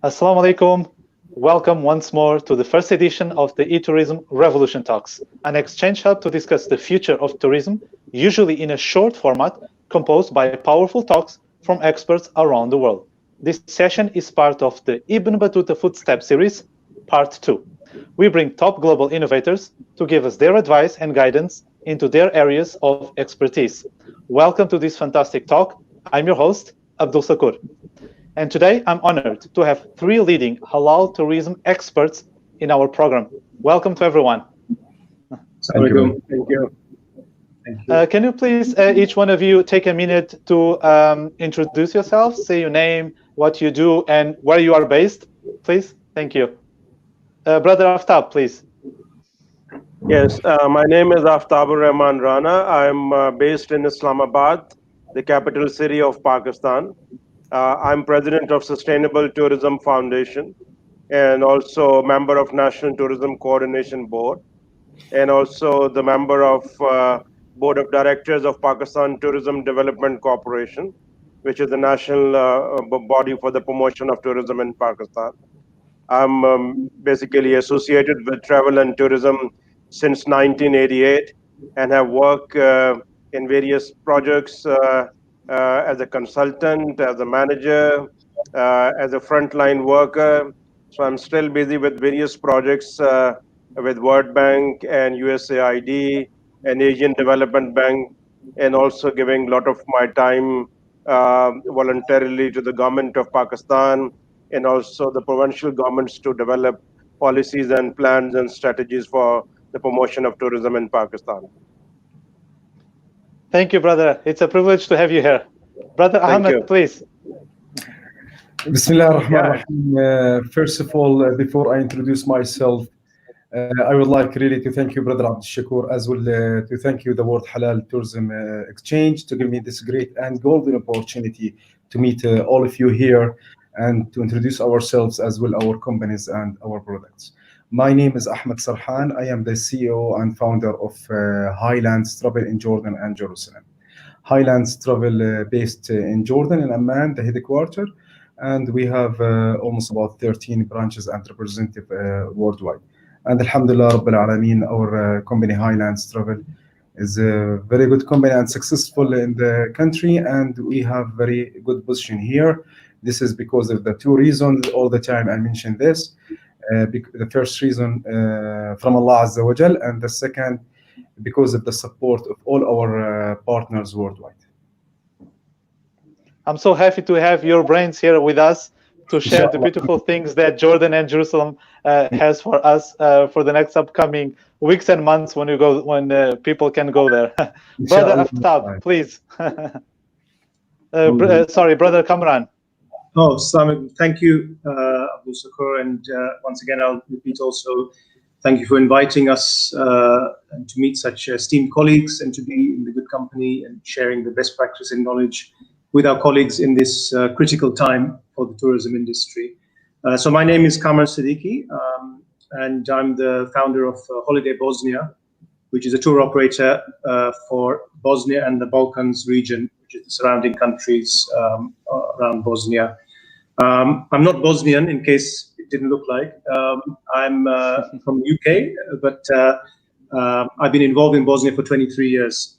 Assalamu alaikum. Welcome once more to the first edition of the eTourism Revolution Talks, an exchange hub to discuss the future of tourism, usually in a short format composed by powerful talks from experts around the world. This session is part of the Ibn Battuta Footsteps series, part 2. We bring top global innovators to give us their advice and guidance into their areas of expertise. Welcome to this fantastic talk. I'm your host, Abdul Sakur. And today I'm honored to have three leading halal tourism experts in our program. Welcome to everyone. Thank you. Thank you. Thank you. Can you please, each one of you, take a minute to introduce yourselves, say your name, what you do, and where you are based, please? Thank you. Brother Aftab, please. Yes, my name is Aftabur Rahman Rana. I'm based in Islamabad, the capital city of Pakistan. I'm president of Sustainable Tourism Foundation and also a member of National Tourism Coordination Board and also the member of Board of Directors of Pakistan Tourism Development Corporation, which is the national body for the promotion of tourism in Pakistan. I'm basically associated with travel and tourism since 1988 and have worked in various projects as a consultant, as a manager, as a frontline worker. So I'm still busy with various projects with World Bank and USAID and Asian Development Bank, and also giving a lot of my time voluntarily to the government of Pakistan and also the provincial governments to develop policies and plans and strategies for the promotion of tourism in Pakistan. Thank you, brother. It's a privilege to have you here. Brother Ahmed, please. Bismillah ar-Rahman ar-Rahim. First of all, before I introduce myself, I would like really to thank you, Brother Abdul Shakur, as well to thank you, the World Halal Tourism Exchange, to give me this great and golden opportunity to meet all of you here and to introduce ourselves as well, our companies and our products. My name is Ahmed Sarhan. I am the CEO and founder of Highlands Travel in Jordan and Jerusalem. Highlands Travel based in Jordan, in Amman, the headquarters, and we have almost about 13 branches and representatives worldwide. And Alhamdulillah Rabbil Alameen, our company Highlands Travel is a very good company and successful in the country, and we have very good position here. This is because of the two reasons. All the time I mention this. The first reason from Allah Azza wa Jal, and the second because of the support of all our partners worldwide. I'm so happy to have your brains here with us to share the beautiful things that Jordan and Jerusalem has for us for the next upcoming weeks and months when people can go there. Brother Aftab, please. Sorry, Brother Kamran. Oh, Islam, thank you, Abdul Sakur, and once again, I'll repeat also, thank you for inviting us and to meet such esteemed colleagues and to be in the good company and sharing the best practice and knowledge with our colleagues in this critical time for the tourism industry. So my name is Kamran Siddiqui, and I'm the founder of Holiday Bosnia, which is a tour operator for Bosnia and the Balkans region, which is the surrounding countries around Bosnia. I'm not Bosnian, in case it didn't look like. I'm from the UK, but I've been involved in Bosnia for 23 years.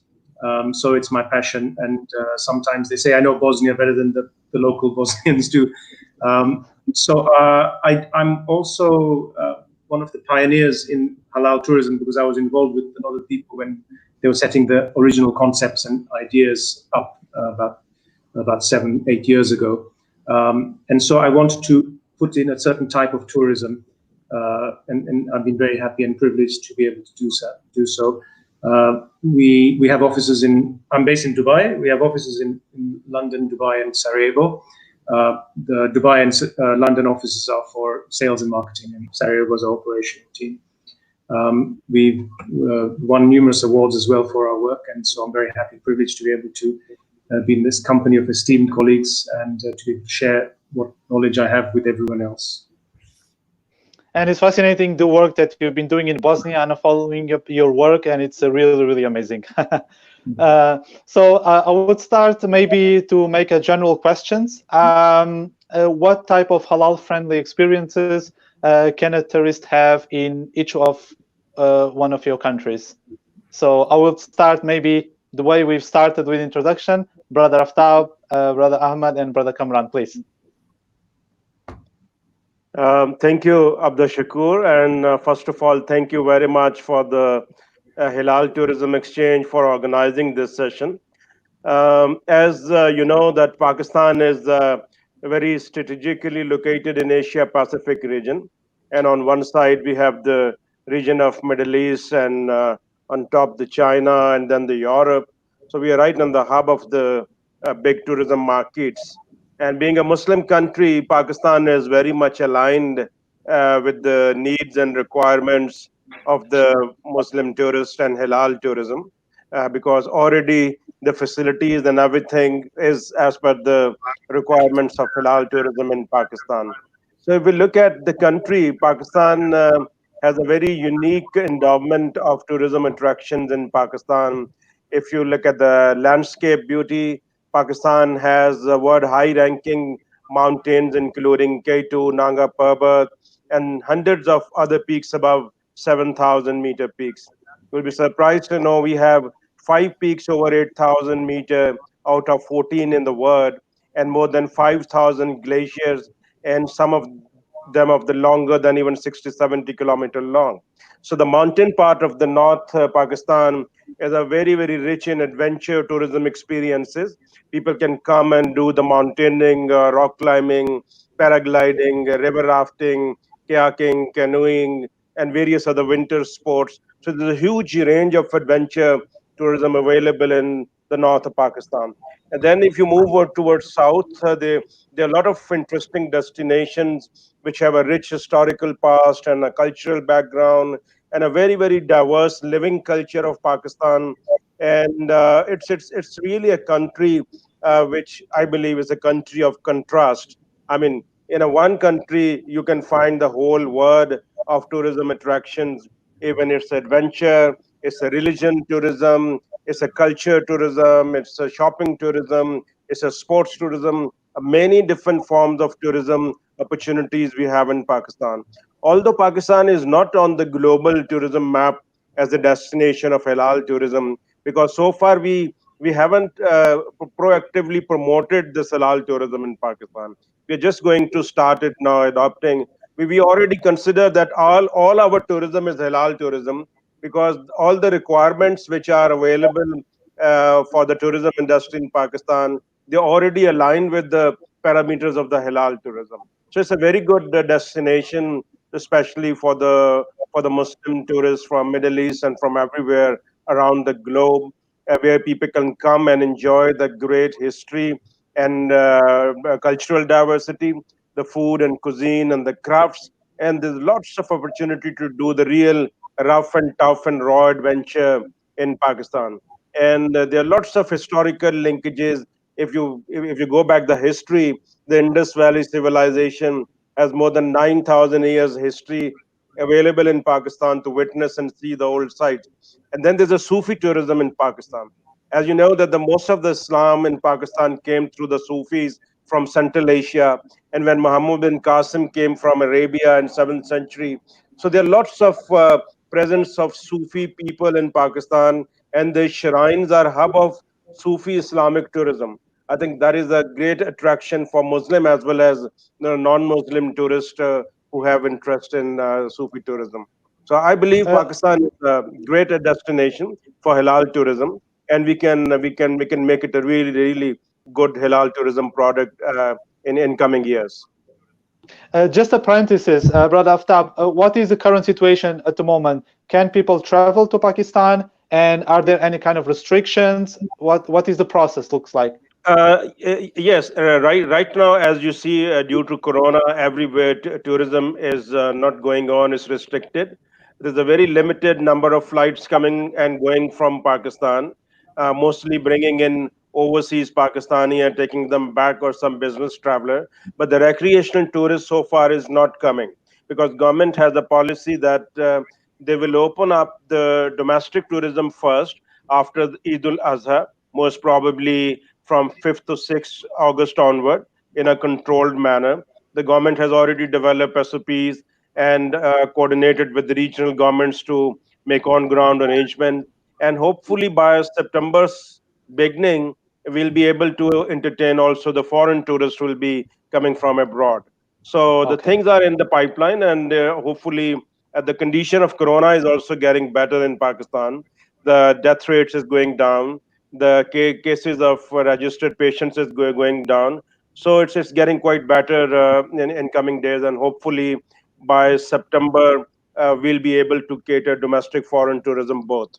So it's my passion, and sometimes they say I know Bosnia better than the local Bosnians do. I'm also one of the pioneers in halal tourism because I was involved with a lot of people when they were setting the original concepts and ideas up about 7-8 years ago. And so I wanted to put in a certain type of tourism, and I've been very happy and privileged to be able to do so. We have offices I'm based in Dubai. We have offices in London, Dubai, and Sarajevo. The Dubai and London offices are for sales and marketing, and Sarajevo is our operational team. We've won numerous awards as well for our work, and so I'm very happy and privileged to be able to be in this company of esteemed colleagues and to share what knowledge I have with everyone else. And it's fascinating the work that you've been doing in Bosnia and following up your work, and it's really, really amazing. So I would start maybe to make a general questions. What type of halal-friendly experiences can a tourist have in each of one of your countries? So I will start maybe the way we've started with introduction. Brother Aftab, Brother Ahmad, and Brother Kamran, please. Thank you, Abdul Shakur. And first of all, thank you very much for the Halal Tourism Exchange for organizing this session. As you know, that Pakistan is very strategically located in Asia Pacific region, and on one side we have the region of Middle East, and on top the China, and then the Europe. So we are right on the hub of the big tourism markets. And being a Muslim country, Pakistan is very much aligned with the needs and requirements of the Muslim tourist and halal tourism, because already the facilities and everything is as per the requirements of halal tourism in Pakistan. So if we look at the country, Pakistan has a very unique endowment of tourism attractions in Pakistan. If you look at the landscape beauty, Pakistan has world high ranking mountains including K2, Nanga Parbat, and hundreds of other peaks above 7,000-meter peaks. You'll be surprised to know we have five peaks over 8,000 meter out of 14 in the world, and more than 5,000 glaciers, and some of them of the longer than even 60, 70-kilometer long. So the mountain part of the North Pakistan is a very, very rich in adventure tourism experiences. People can come and do the mountaineering, rock climbing, paragliding, river rafting, kayaking, canoeing, and various other winter sports. So there's a huge range of adventure tourism available in the north of Pakistan. And then if you move towards south, there are a lot of interesting destinations which have a rich historical past and a cultural background and a very, very diverse living culture of Pakistan. And it's really a country which I believe is a country of contrast. I mean, in a one country, you can find the whole world of tourism attractions, even it's adventure, it's a religion tourism, it's a culture tourism, it's a shopping tourism, it's a sports tourism, many different forms of tourism opportunities we have in Pakistan. Although Pakistan is not on the global tourism map as a destination of halal tourism, because so far we haven't proactively promoted this halal tourism in Pakistan. We're just going to start it now adopting. We already consider that all our tourism is halal tourism, because all the requirements which are available for the tourism industry in Pakistan, they already align with the parameters of the halal tourism. So it's a very good destination, especially for the Muslim tourists from Middle East and from everywhere around the globe, where people can come and enjoy the great history and cultural diversity, the food and cuisine and the crafts, and there's lots of opportunity to do the real rough and tough and raw adventure in Pakistan. And there are lots of historical linkages. If you go back the history, the Indus Valley civilization has more than 9,000 years history available in Pakistan to witness and see the old sites. And then there's a Sufi tourism in Pakistan. As you know, that the most of the Islam in Pakistan came through the Sufis from Central Asia, and when Muhammad bin Qasim came from Arabia in 7th century. So there are lots of presence of Sufi people in Pakistan, and the shrines are hub of Sufi Islamic tourism. I think that is a great attraction for Muslim as well as non-Muslim tourists who have interest in Sufi tourism. So I believe Pakistan is a great destination for halal tourism, and we can make it a really, really good halal tourism product in coming years. Just a parenthesis, Brother Aftab, what is the current situation at the moment? Can people travel to Pakistan, and are there any kind of restrictions? What is the process looks like? Yes, right now, as you see, due to Corona, everywhere tourism is not going on, is restricted. There's a very limited number of flights coming and going from Pakistan, mostly bringing in overseas Pakistani and taking them back, or some business traveler. But the recreational tourist so far is not coming, because government has a policy that they will open up the domestic tourism first. after the Eid al-Azha, most probably from 5th to 6th August onward, in a controlled manner. The government has already developed SOPs and coordinated with the regional governments to make on-ground arrangement. And hopefully by September's beginning, we'll be able to entertain also the foreign tourists who will be coming from abroad. So the Okay. things are in the pipeline, and hopefully, the condition of corona is also getting better in Pakistan. The death rates is going down. The cases of registered patients is going down. So it's getting quite better in coming days, and hopefully by September we'll be able to cater domestic foreign tourism both.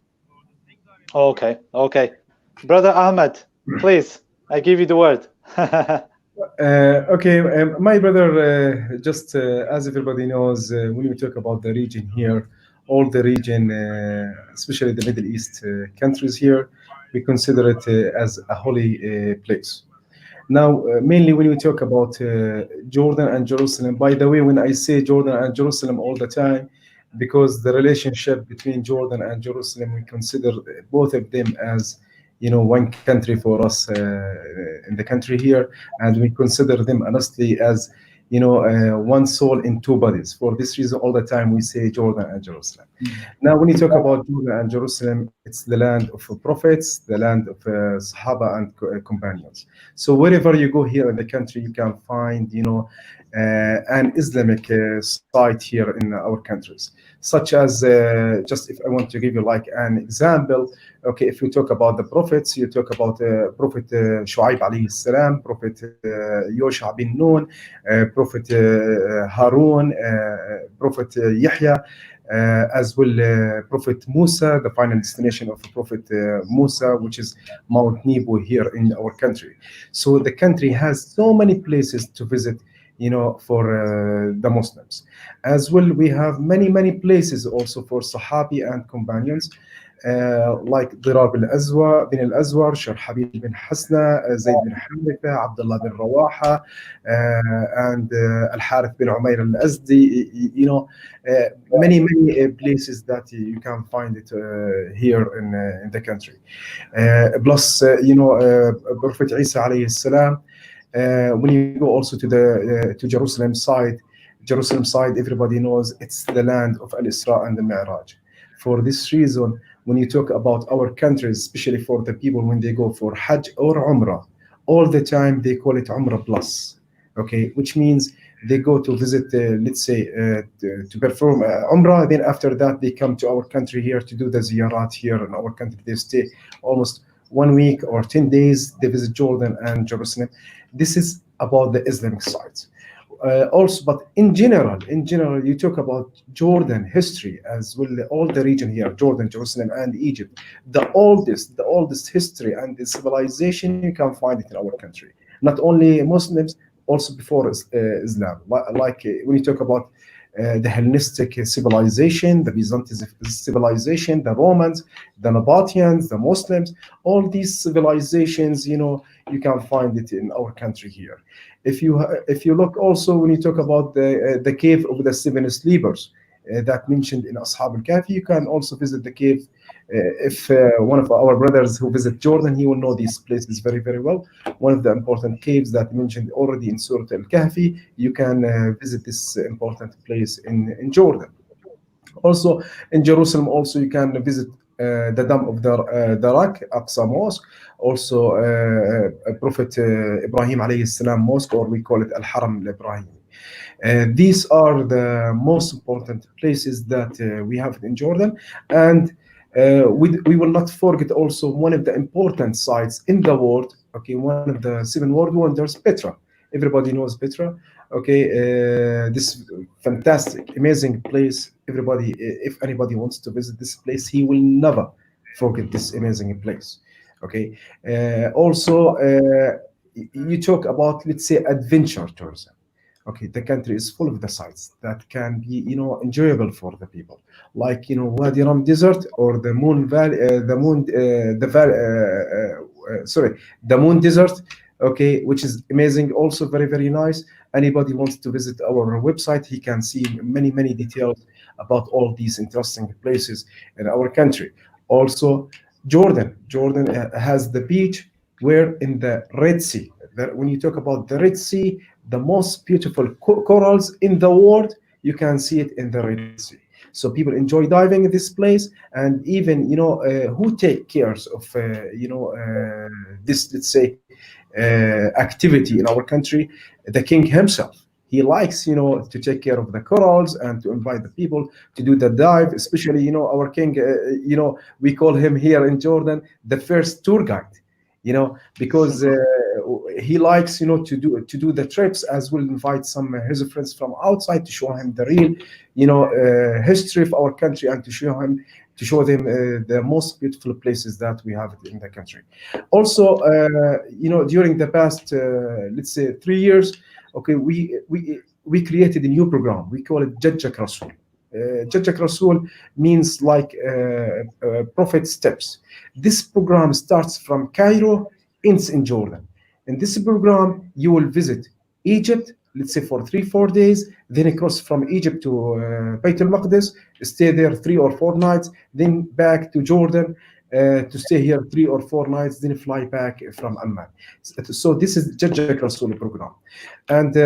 Okay. Okay. Brother Ahmed, please, I give you the word. Okay, my brother, just as everybody knows, when we talk about the region here, all the region, especially the Middle East countries here, we consider it as a holy place. Now, mainly when we talk about Jordan and Jerusalem, by the way, when I say Jordan and Jerusalem all the time, because the relationship between Jordan and Jerusalem, we consider both of them as, one country for us in the country here, and we consider them honestly as, one soul in two bodies. For this reason, all the time we say Jordan and Jerusalem. Now, when you talk about Jordan and Jerusalem, it's the land of prophets, the land of Sahaba and companions. So wherever you go here in the country, you can find, an Islamic site here in our countries, such as just if I want to give you like an example. Okay, if you talk about the prophets, you talk about Prophet Shu'aib alayhi salam, Prophet Yosha bin Nun, Prophet Harun, Prophet Yahya, as well Prophet Musa, the final destination of Prophet Musa, which is Mount Nebo here in our country. So the country has so many places to visit, for the Muslims. As well, we have many places also for Sahabi and companions. Like Dirar bin al-Azwar, Sharhabil bin Hasna, Zayd bin Haritha, Abdullah bin Rawaha, and Al-Harith bin Umayr al-Azdi, many places that you can find it here in the country. Plus, Prophet Isa alayhi salam, when you go also to Jerusalem side, everybody knows it's the land of Al-Isra and the Mi'raj. For this reason, when you talk about our countries, especially for the people when they go for Hajj or Umrah, all the time they call it Umrah Plus, okay, which means they go to visit, let's say, to perform Umrah, then after that they come to our country here to do the ziyarat here in our country. They stay almost 1 week or 10 days, they visit Jordan and Jerusalem. This is about the Islamic sides. Also, but in general, you talk about Jordan history as well. All the region here, Jordan, Jerusalem, and Egypt, the oldest history and the civilization, you can find it in our country. Not only Muslims, also before Islam. Like when you talk about the Hellenistic civilization, the Byzantine civilization, the Romans, the Nabateans, the Muslims, all these civilizations, you can find it in our country here. If you look also when you talk about the cave of the seven sleepers that mentioned in Ashab al-Kahfi, you can also visit the cave. If one of our brothers who visit Jordan, he will know these places very well. One of the important caves that mentioned already in Surah al-Kahfi, you can visit this important place in Jordan. Also in Jerusalem, also you can visit the Dam of Darak, Aqsa Mosque, also Prophet Ibrahim alayhi salam mosque, or we call it Al Haram al Ibrahim. These are the most important places that we have in Jordan, and we will not forget also one of the important sites in the world. Okay, one of the seven world wonders, Petra. Everybody knows Petra. Okay, this fantastic, amazing place. Everybody, if anybody wants to visit this place, he will never forget this amazing place. Okay, also you talk about, let's say, adventure tourism. Okay, the country is full of the sites that can be, enjoyable for the people, like, Wadi Rum Desert, or the Moon Valley, the Moon Desert. Okay, which is amazing, also very nice. Anybody wants to visit our website, he can see many details about all these interesting places in our country. Also, Jordan has the beach where in the Red Sea. When you talk about the Red Sea, the most beautiful corals in the world, you can see it in the Red Sea. So people enjoy diving in this place, and even who take cares of this, let's say, activity in our country, the king himself. He likes, to take care of the corals and to invite the people to do the dive. Especially, our king. We call him here in Jordan the first tour guide. Because he likes, to do the trips, as will invite some his friends from outside to show him the real, history of our country, and to show them the most beautiful places that we have in the country. Also, during the past, let's say 3 years, okay, we created a new program. We call it Jajjak Rasul. Jajjak Rasul means like Prophet Steps. This program starts from Cairo, ends in Jordan. In this program, you will visit Egypt, let's say for 3-4 days, then cross from Egypt to Beit al-Maqdis, stay there 3 or 4 nights, then back to Jordan to stay here 3 or 4 nights, then fly back from Amman. So this is Jajjak Rasul program. And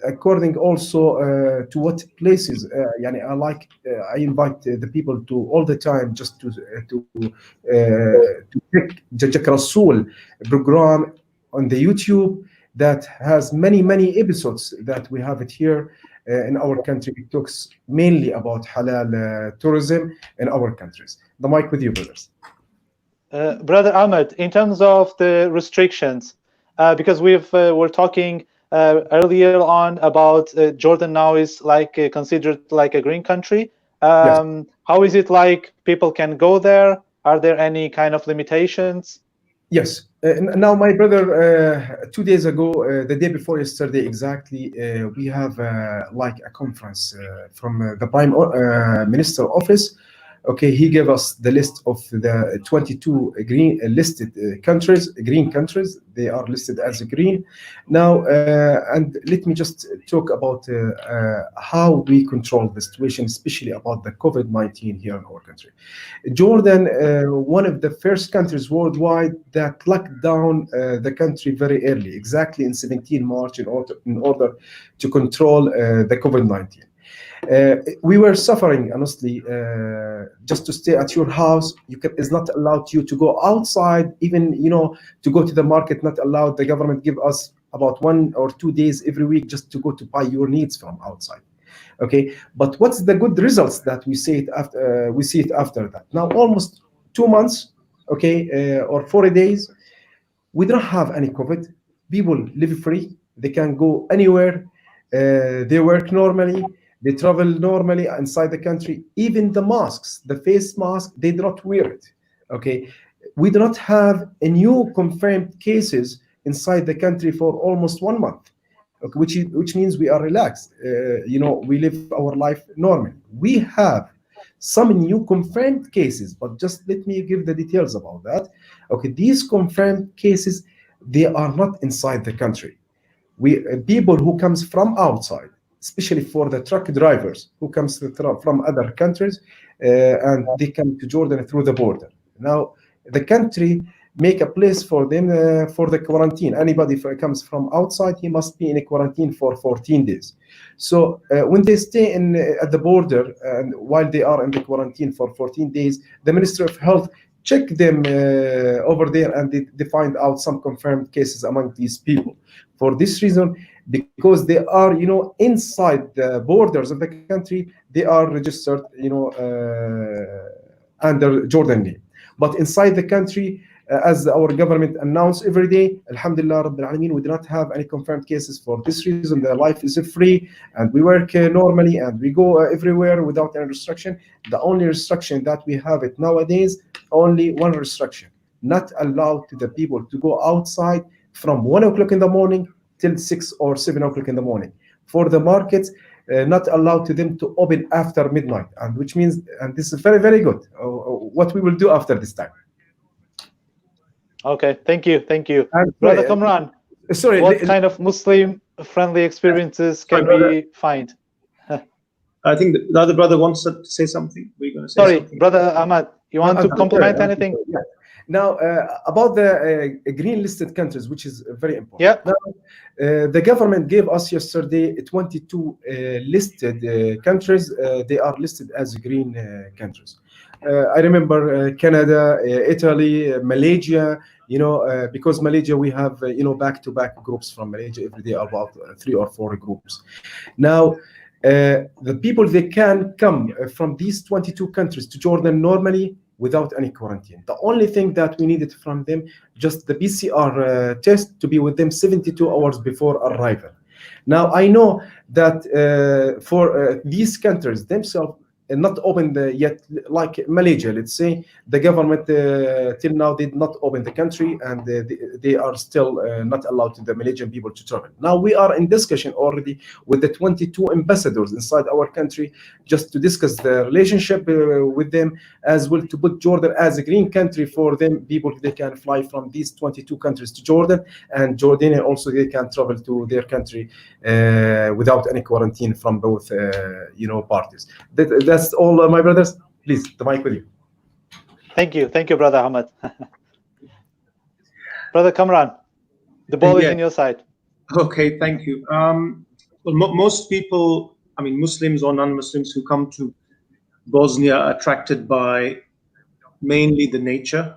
according also to what places, I invite the people to all the time just to check Jajjak Rasul program on the YouTube that has many episodes that we have it here in our country. It talks mainly about halal tourism in our countries. The mic with you, brothers. Brother Ahmed, in terms of the restrictions, because we're talking earlier on about Jordan now is like considered like a green country. Yes. How is it like people can go there? Are there any kind of limitations? Yes. Now, my brother, 2 days ago, the day before yesterday exactly, we have like a conference from the Prime Minister office. Okay, he gave us the list of the 22 green listed countries, green countries. They are listed as green. Now, and let me just talk about how we control the situation, especially about the COVID-19 here in our country. Jordan, one of the first countries worldwide that locked down the country very early, exactly in 17 March, in order to control the COVID-19. We were suffering, honestly, just to stay at your house. Is not allowed you to go outside, even to go to the market. Not allowed. The government give us about 1 or 2 days every week just to go to buy your needs from outside. Okay, but what's the good results that we see it after that? Now almost 2 months, okay, or 40 days, we don't have any COVID. People live free. They can go anywhere. They work normally. They travel normally inside the country. Even the masks, the face mask, they do not wear it. Okay, we do not have a new confirmed cases inside the country for almost 1 month. Okay, which means we are relaxed. We live our life normally. We have some new confirmed cases, but just let me give the details about that. Okay, these confirmed cases, they are not inside the country. We people who comes from outside, especially for the truck drivers who comes from other countries, and they come to Jordan through the border. Now the country make a place for them for the quarantine. Anybody comes from outside, he must be in a quarantine for 14 days. So when they stay at the border, and while they are in the quarantine for 14 days, the Ministry of Health check them over there, and they find out some confirmed cases among these people. For this reason, because they are, inside the borders of the country, they are registered, under Jordan name. But inside the country, as our government announce every day, Alhamdulillah Rabbil Alameen, we do not have any confirmed cases. For this reason, the life is free, and we work normally, and we go everywhere without any restriction. The only restriction that we have it nowadays, only one restriction: not allowed to the people to go outside from 1 o'clock in the morning till 6 or 7 o'clock in the morning. For the markets, not allowed to them to open after midnight, and which means, and this is very good, what we will do after this time. Okay, thank you. And Brother Kamran, sorry, what kind of Muslim-friendly experiences can we find? I think the other brother wants to say something. We're going to say Sorry, something. Brother Ahmad, You want to complement anything? Yeah. Now, about the green listed countries, which is very important. Yeah. Now, the government gave us yesterday 22 listed countries. They are listed as green countries. I remember Canada, Italy, Malaysia. Because Malaysia, we have back-to-back groups from Malaysia every day, about 3 or 4 groups. Now, the people, they can come from these 22 countries to Jordan normally without any quarantine. The only thing that we needed from them, just the PCR test to be with them 72 hours before arrival. Now, I know that for these countries themselves, not open yet, like Malaysia, let's say, the government till now did not open the country, and they are still not allowed to the Malaysian people to travel. Now we are in discussion already with the 22 ambassadors inside our country, just to discuss the relationship with them, as well to put Jordan as a green country for them. People, they can fly from these 22 countries to Jordan, and Jordanian also, they can travel to their country without any quarantine from both parties. That's all, my brothers. Please, the mic with you. Thank you, Brother Ahmed. Brother Kamran, the ball is in your side. Okay, thank you. Well, most people, I mean, Muslims or non-Muslims who come to Bosnia are attracted by mainly the nature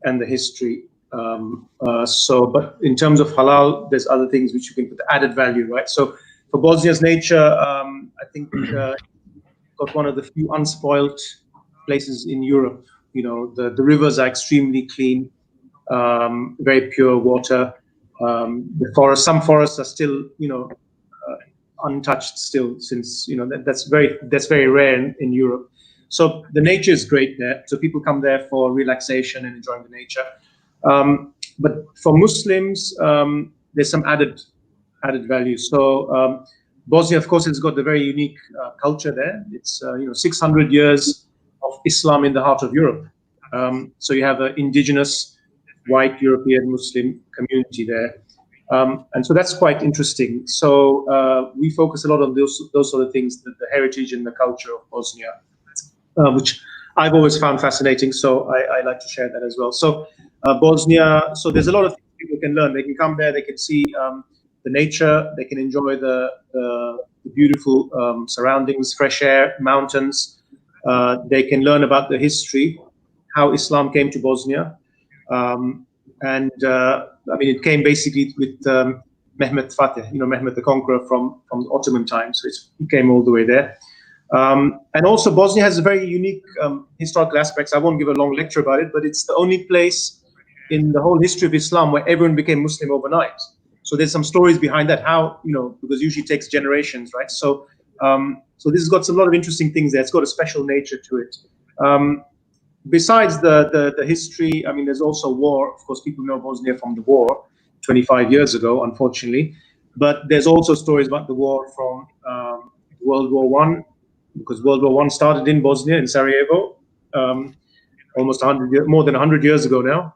and the history. But in terms of halal, there's other things which you can put the added value, right? So for Bosnia's nature, I think got one of the few unspoiled places in Europe. The rivers are extremely clean, very pure water. Some forests are still, untouched still, since that's very rare in Europe. So the nature is great there. So people come there for relaxation and enjoying the nature. But for Muslims, there's some added value. So Bosnia, of course, has got the very unique culture there. It's 600 years of Islam in the heart of Europe. So you have an indigenous white European Muslim community there. And so that's quite interesting. So we focus a lot on those sort of things, the heritage and the culture of Bosnia, which I've always found fascinating. So I like to share that as well. So Bosnia, so there's a lot of things people can learn. They can come there, they can see the nature, they can enjoy the beautiful surroundings, fresh air, mountains. They can learn about the history, how Islam came to Bosnia. I mean, it came basically with Mehmet Fatih, Mehmet the Conqueror from the Ottoman times. So it came all the way there. And also Bosnia has a very unique historical aspects. I won't give a long lecture about it, but it's the only place in the whole history of Islam where everyone became Muslim overnight. So there's some stories behind that, how, because usually it takes generations, right? So this has got a lot of interesting things there. It's got a special nature to it. Besides the history, I mean, there's also war. Of course, people know Bosnia from the war 25 years ago, unfortunately. But there's also stories about the war from World War I, because World War I started in Bosnia, in Sarajevo, almost more than 100 years ago now.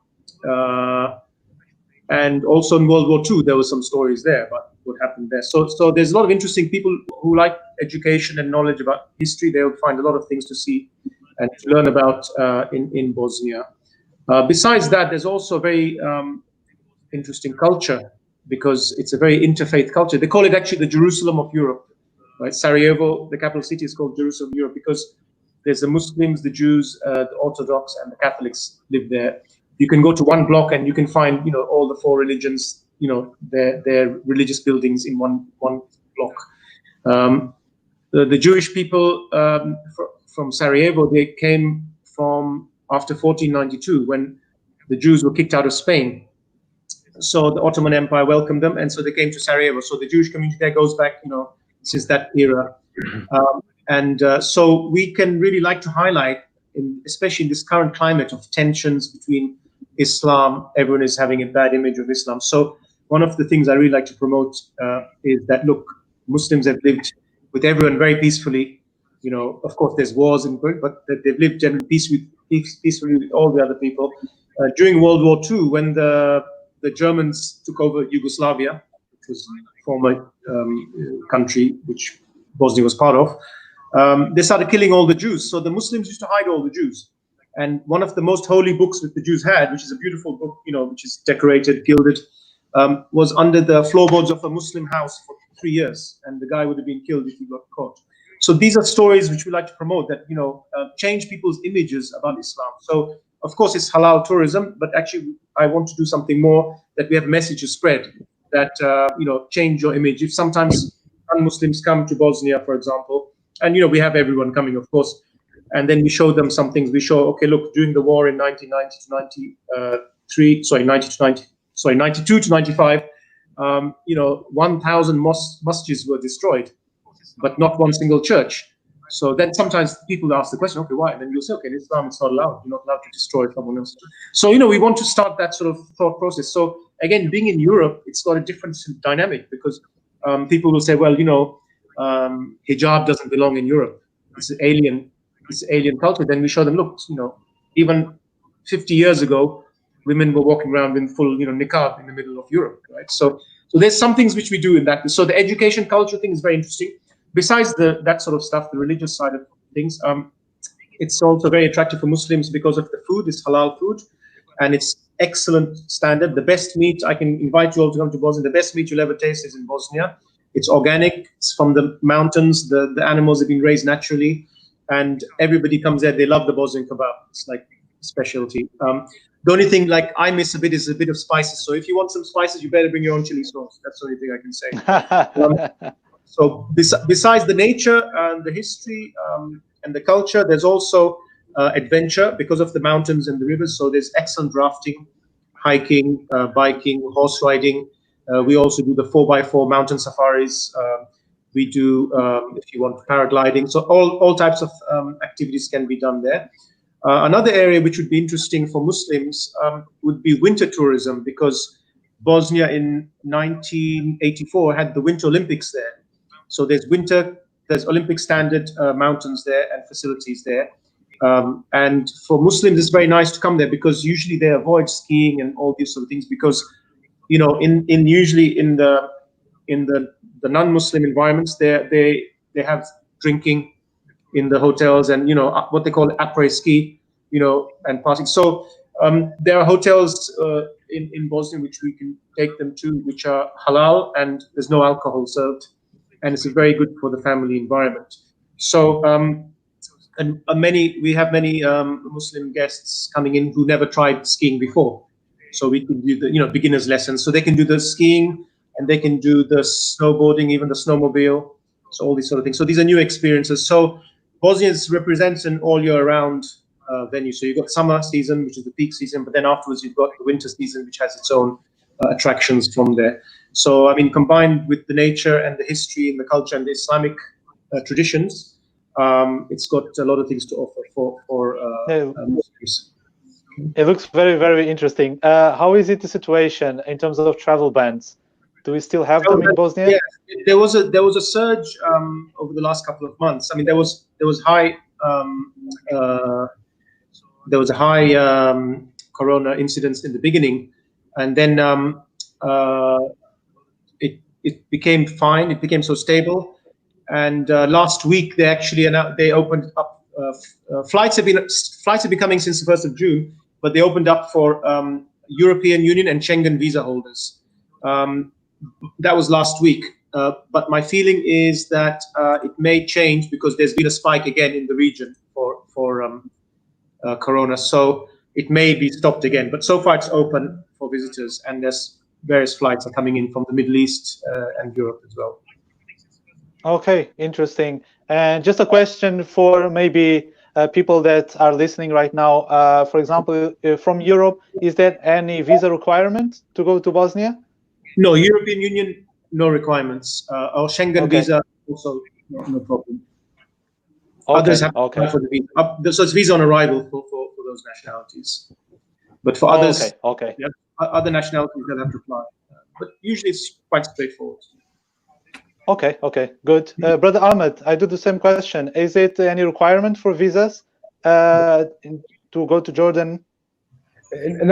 And also in World War II, there were some stories there about what happened there. So there's a lot of interesting people who like education and knowledge about history. They'll find a lot of things to see and to learn about in Bosnia. Besides that, there's also very interesting culture, because it's a very interfaith culture. They call it actually the Jerusalem of Europe, right? Sarajevo, the capital city, is called Jerusalem of Europe because there's the Muslims, the Jews, the Orthodox, and the Catholics live there. You can go to one block and you can find, all the 4 religions, their religious buildings in one block. The Jewish people from Sarajevo, they came from after 1492, when the Jews were kicked out of Spain. So the Ottoman Empire welcomed them, and so they came to Sarajevo. So the Jewish community there goes back, since that era. So we can really like to highlight, especially in this current climate of tensions between Islam, everyone is having a bad image of Islam. So one of the things I really like to promote is that, look, Muslims have lived with everyone very peacefully. Of course, there's wars and but they've lived generally peacefully with all the other people. During World War II, when the Germans took over Yugoslavia, which was a former country which Bosnia was part of, they started killing all the Jews. So the Muslims used to hide all the Jews. And one of the most holy books that the Jews had, which is a beautiful book, which is decorated, gilded, was under the floorboards of a Muslim house for 3 years, and the guy would have been killed if he got caught. So these are stories which we like to promote that change people's images about Islam. So of course it's halal tourism, but actually I want to do something more, that we have a message to spread that change your image. If sometimes non-Muslims come to Bosnia, for example, and we have everyone coming, of course, and then we show them some things. We show, okay, look, during the war in 92 to 95, 1,000 masjids were destroyed, but not one single church. So then sometimes people ask the question, okay, why? And then you'll say, okay, in Islam it's not allowed. You're not allowed to destroy someone else. So, we want to start that sort of thought process. So again, being in Europe, it's got a different dynamic, because people will say, well, hijab doesn't belong in Europe. It's alien culture. Then we show them, look, even 50 years ago, women were walking around in full, niqab in the middle of Europe, right? So there's some things which we do in that. So the education culture thing is very interesting. Besides that sort of stuff, the religious side of things, it's also very attractive for Muslims because of the food. It's halal food, and it's excellent standard. The best meat, I can invite you all to come to Bosnia. The best meat you'll ever taste is in Bosnia. It's organic. It's from the mountains. The animals have been raised naturally, and everybody comes there. They love the Bosnian kebab. It's like a specialty. The only thing like I miss a bit is a bit of spices. So if you want some spices, you better bring your own chili sauce. That's the only thing I can say. So besides the nature and the history and the culture, there's also adventure because of the mountains and the rivers. So there's excellent rafting, hiking, biking, horse riding. We also do the 4x4 mountain safaris. We do, if you want, paragliding. So all types of activities can be done there. Another area which would be interesting for Muslims would be winter tourism, because Bosnia in 1984 had the Winter Olympics there. So there's Olympic standard mountains there and facilities there. And for Muslims, it's very nice to come there, because usually they avoid skiing and all these sort of things, because usually in the non-Muslim environments, they have drinking in the hotels, and what they call après ski, and partying. So there are hotels in Bosnia which we can take them to, which are halal, and there's no alcohol served, and it's very good for the family environment. So we have many Muslim guests coming in who never tried skiing before. So we can do the beginners lessons. So they can do the skiing, and they can do the snowboarding, even the snowmobile. So all these sort of things. So these are new experiences. So Bosnia represents an all year round venue. So you've got summer season, which is the peak season, but then afterwards you've got the winter season, which has its own attractions from there. So, combined with the nature and the history and the culture and the Islamic traditions, it's got a lot of things to offer for Muslims. It looks very, very interesting. How is it the situation in terms of travel bans? Do we still have them in Bosnia? Yeah, there was a surge over the last couple of months. There was high corona incidence in the beginning, and then it became fine. It became so stable, and last week they opened up. Flights have been coming since the 1st of June, but they opened up for European Union and Schengen visa holders. That was last week, but my feeling is that it may change, because there's been a spike again in the region for corona, so it may be stopped again. But so far it's open for visitors, and there's various flights are coming in from the Middle East and Europe as well. Okay, interesting. And just a question for maybe people that are listening right now. For example, from Europe, is there any visa requirement to go to Bosnia? No, European Union, no requirements. Or Schengen visa, also no problem. Others have to apply for the visa. So it's visa on arrival for those nationalities. But for others, other nationalities, they'll have to apply. But usually it's quite straightforward. Okay, good. Brother Ahmed, I do the same question. Is it any requirement for visas to go to Jordan?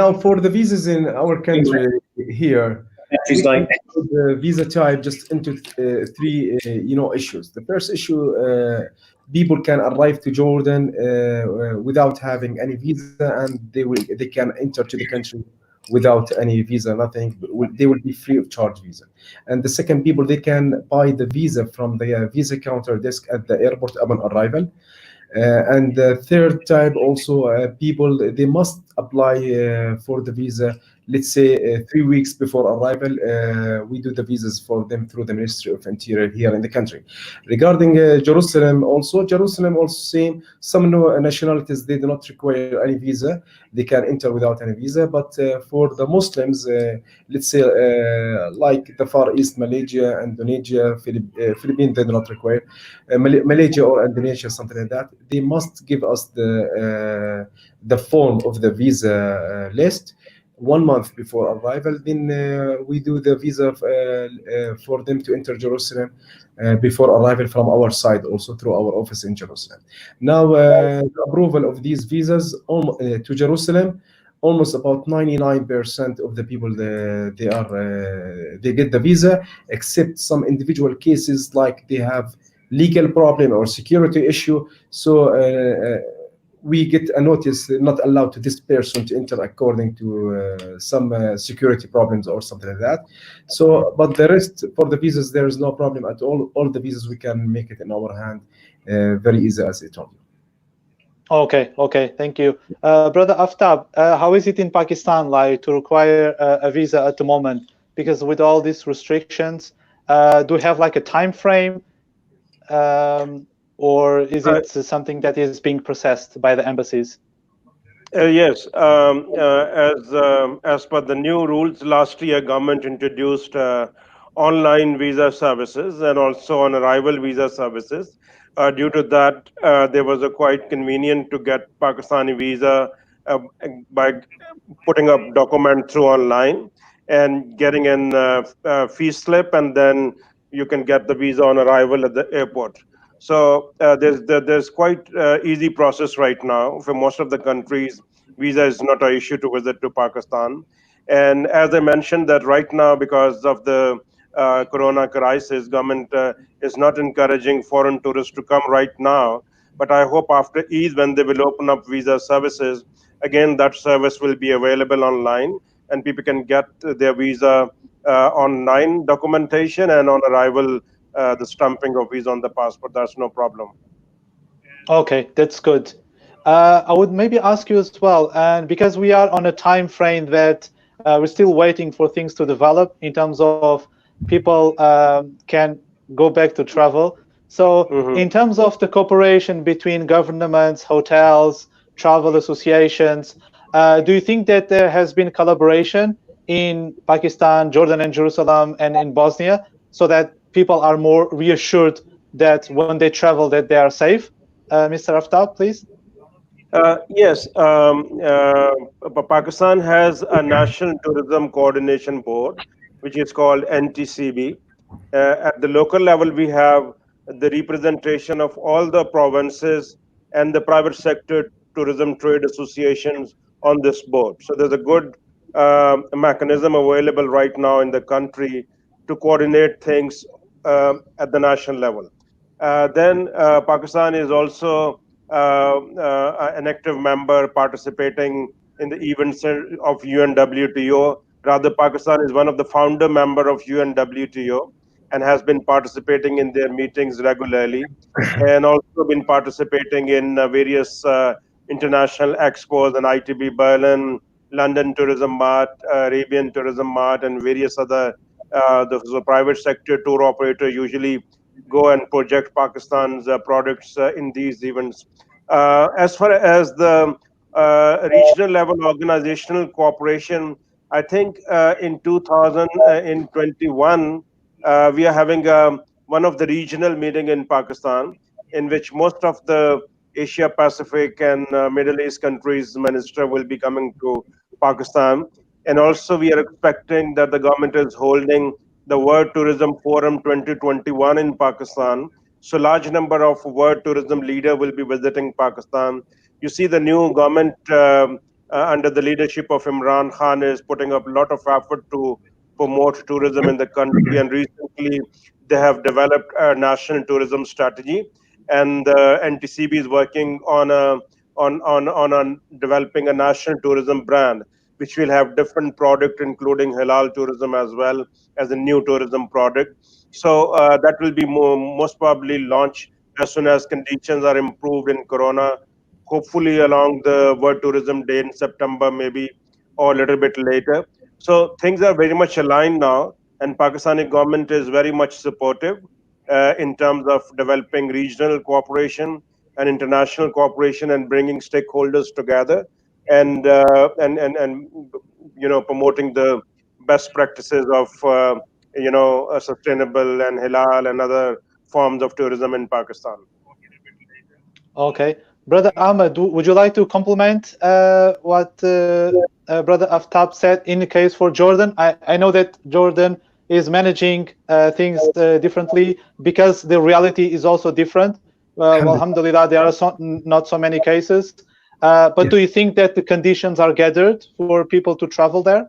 Now, for the visas in our country here, countries we like put the visa type just into three, issues. The first issue, people can arrive to Jordan without having any visa, and they can enter to the country without any visa, nothing. They will be free of charge visa. And the second, people they can buy the visa from the visa counter desk at the airport upon arrival. And the third type also, people they must apply for the visa. Let's say 3 weeks before arrival, we do the visas for them through the Ministry of Interior here in the country. Regarding Jerusalem also same. Some nationalities they do not require any visa; they can enter without any visa. But for the Muslims, let's say like the Far East, Malaysia, Indonesia, Philippines, they do not require. Malaysia or Indonesia, something like that, they must give us the form of the visa list 1 month before arrival. Then we do the visa for them to enter Jerusalem before arrival from our side, also through our office in Jerusalem. Now, the approval of these visas to Jerusalem, almost about 99% of the people they get the visa, except some individual cases like they have legal problem or security issue. So we get a notice not allowed to this person to enter according to some security problems or something like that. So, but the rest for the visas, there is no problem at all. All the visas we can make it in our hand, very easy, as I told you. Okay, thank you. Brother Aftab, how is it in Pakistan like to require a visa at the moment? Because with all these restrictions, do we have like a time frame, or is it something that is being processed by the embassies? Yes, as per the new rules, last year government introduced online visa services and also on arrival visa services. Due to that, there was a quite convenient to get Pakistani visa uh, by putting up document through online and getting an fee slip, and then you can get the visa on arrival at the airport. So there's quite easy process right now for most of the countries. Visa is not an issue to visit to Pakistan. And as I mentioned, that right now, because of the corona crisis, government is not encouraging foreign tourists to come right now. But I hope after Eid, when they will open up visa services, again that service will be available online, and people can get their visa online documentation, and on arrival, the stamping of visa on the passport. That's no problem. Okay, that's good. I would maybe ask you as well, and because we are on a time frame that we're still waiting for things to develop in terms of people can go back to travel. So in terms of the cooperation between governments, hotels, travel associations, do you think that there has been collaboration in Pakistan, Jordan and Jerusalem, and in Bosnia, so that people are more reassured that when they travel that they are safe? Mr. Aftab, please. Yes, Pakistan has a National Tourism Coordination Board, which is called NTCB. At the local level, we have the representation of all the provinces and the private sector tourism trade associations on this board. So there's a good mechanism available right now in the country to coordinate things at the national level. Then Pakistan is also an active member participating in the events of UNWTO. Rather, Pakistan is one of the founder member of UNWTO and has been participating in their meetings regularly, and also been participating in various international expos and ITB Berlin, London Tourism Mart, Arabian Tourism Mart, and various other the private sector tour operator usually go and project Pakistan's products in these events. As far as the regional level organizational cooperation, I think in 2021 we are having one of the regional meeting in Pakistan, in which most of the Asia Pacific and Middle East countries minister will be coming to Pakistan. And also we are expecting that the government is holding the World Tourism Forum 2021 in Pakistan. So large number of world tourism leader will be visiting Pakistan. You see the new government under the leadership of Imran Khan is putting up a lot of effort to promote tourism in the country. And recently, they have developed a national tourism strategy, and the NTCB is working on developing a national tourism brand, which will have different product, including halal tourism as well as a new tourism product. So that will be most probably launched as soon as conditions are improved in Corona, hopefully along the World Tourism Day in September, maybe, or a little bit later. So things are very much aligned now, and Pakistani government is very much supportive in terms of developing regional cooperation and international cooperation and bringing stakeholders together, and promoting the best practices of sustainable and halal and other forms of tourism in Pakistan. Okay. Brother Ahmed, would you like to complement what Brother Aftab said in the case for Jordan? I know that Jordan is managing things differently because the reality is also different. Well, alhamdulillah, there are not so many cases. But do you think that the conditions are gathered for people to travel there?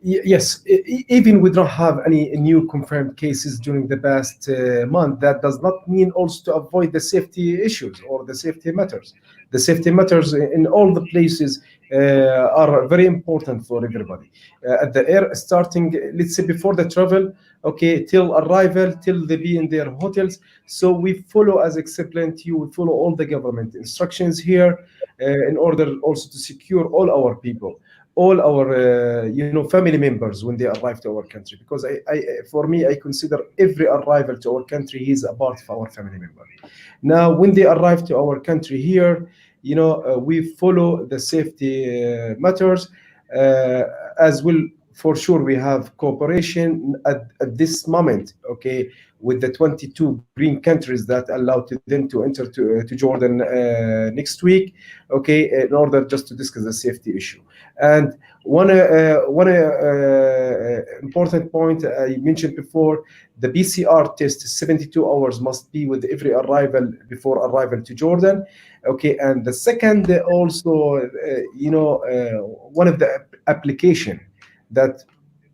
Yes, even we don't have any new confirmed cases during the past month. That does not mean also to avoid the safety issues or the safety matters. The safety matters in all the places are very important for everybody. At the air starting, let's say before the travel, okay, till arrival, till they be in their hotels. So we follow, as explained to you, we follow all the government instructions here in order also to secure all our people, all our family members when they arrive to our country, because for me, I consider every arrival to our country, he is a part of our family member. Now when they arrive to our country here, we follow the safety matters as well. For sure, we have cooperation at this moment, okay, with the 22 green countries that allow to them to enter to Jordan next week, okay, in order just to discuss the safety issue. And one important point I mentioned before, the PCR test 72 hours must be with every arrival before arrival to Jordan, okay. And the second also, one of the application that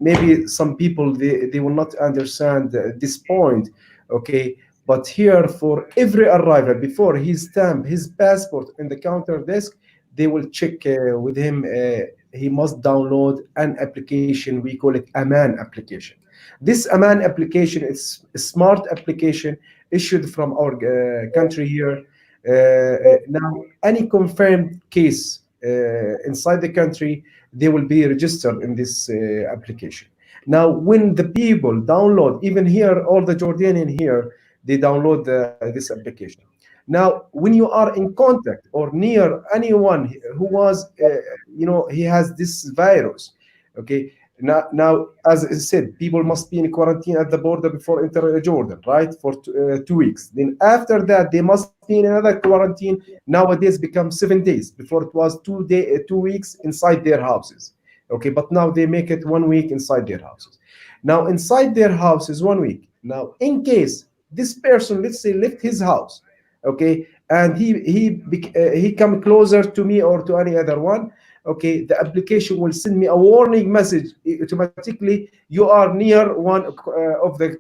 maybe some people they will not understand this point, okay, but here for every arrival before he stamp his passport in the counter desk, they will check with him, he must download an application, we call it Aman application. This Aman application is a smart application issued from our country here. Now any confirmed case inside the country, they will be registered in this application. Now, when the people download, even here, all the Jordanian here, they download this application. Now, when you are in contact or near anyone who was, he has this virus, okay. Now, as I said, people must be in quarantine at the border before entering Jordan, right, for 2 weeks. Then after that, they must be in another quarantine. Nowadays, become 7 days. Before it was 2 weeks inside their houses, okay. But now they make it 1 week inside their houses. Now, inside their houses 1 week. Now, in case this person, let's say, left his house, okay, and he come closer to me or to any other one, okay, the application will send me a warning message automatically. You are near one of the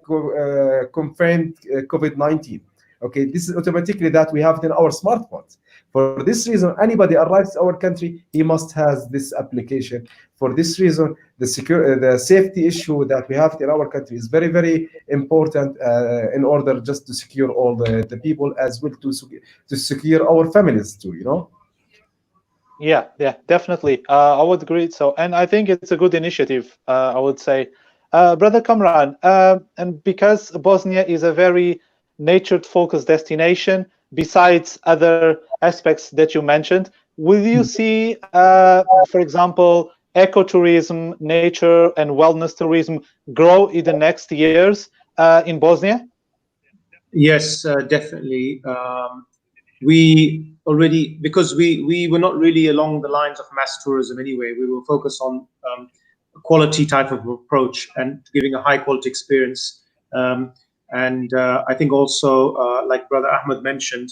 confirmed COVID-19. Okay, this is automatically that we have it in our smartphones. For this reason, anybody arrives to our country, he must have this application. For this reason, the safety issue that we have in our country is very, very important in order just to secure all the people, as well to secure our families too. Yeah, definitely. I would agree. So, and I think it's a good initiative, I would say. Brother Kamran, and because Bosnia is a very nature-focused destination, besides other aspects that you mentioned, will you see, for example, ecotourism, nature and wellness tourism grow in the next years in Bosnia? Yes, definitely. We already, because we were not really along the lines of mass tourism anyway, we were focused on a quality type of approach and giving a high quality experience. And I think also, like Brother Ahmed mentioned,